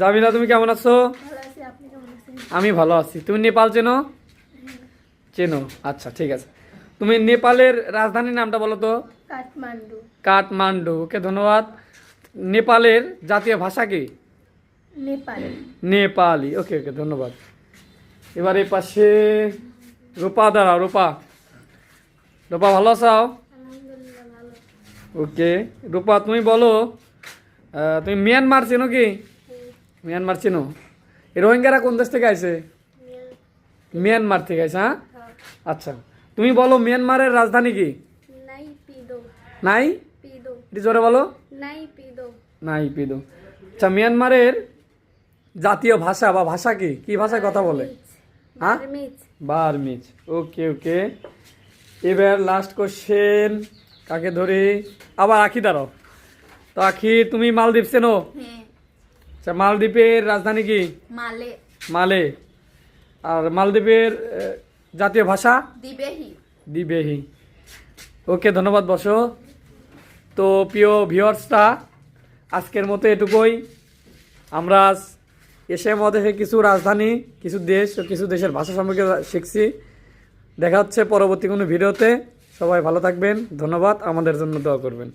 জামিলা, তুমি কেমন আছো? ভালো আছি, আপনি কেমন আছেন? আমি ভালো আছি। তুমি নেপাল চেনো? চেনো, আচ্ছা ঠিক আছে। তুমি নেপালের রাজধানীর নামটা বলো তো। কাঠমান্ডু। কাঠমান্ডু, ওকে ধন্যবাদ। নেপালের জাতীয় ভাষা কি? নেপালি। নেপালি, ওকে ওকে ধন্যবাদ। এবার এই পাশে রূপা দাঁড়াও। রূপা, রূপা ভালো আছো? আলহামদুলিল্লাহ ভালো। ওকে রূপা, তুমি বলো তুমি মিয়ানমার চেনো কি? মিয়ানমার চেনো? এই রোহিঙ্গারা কোন দেশ থেকে আইছে? মিয়ানমার থেকে আইছে, হ্যাঁ। আচ্ছা, তুমি বলো মিয়ানমারের রাজধানী কি? নাই পিদো। নাই পিদো। এটি জোরে বলো। নাই পিদো। নাই পিদো। আচ্ছা, মিয়ানমারের জাতীয় ভাষা বা ভাষা কি? কি ভাষায় কথা বলে? হ্যাঁ, বার্মিজ। বার্মিজ। ওকে ওকে। এবার লাস্ট কোশ্চেন কাকে ধরি? আবার আখি দাঁড়াও। তো আখি, তুমি মালদ্বীপ চেনো? হ্যাঁ। আচ্ছা, মালদ্বীপের রাজধানী কি? মালে। মালে। আর মালদ্বীপের জাতীয় ভাষা? দিবেহি। দিবেহি। ওকে ধন্যবাদ, বসো। তো প্রিয় ভিউয়ার্সরা, আজকের মতো এটুকুই। আমরা আজ এশিয়া মহাদেশে কিছু রাজধানী, কিছু দেশ ও কিছু দেশের ভাষা সম্পর্কে শিখছি। দেখা হচ্ছে পরবর্তী কোনো ভিডিওতে। সবাই ভালো থাকবেন, ধন্যবাদ, আমাদের জন্য দোয়া করবেন।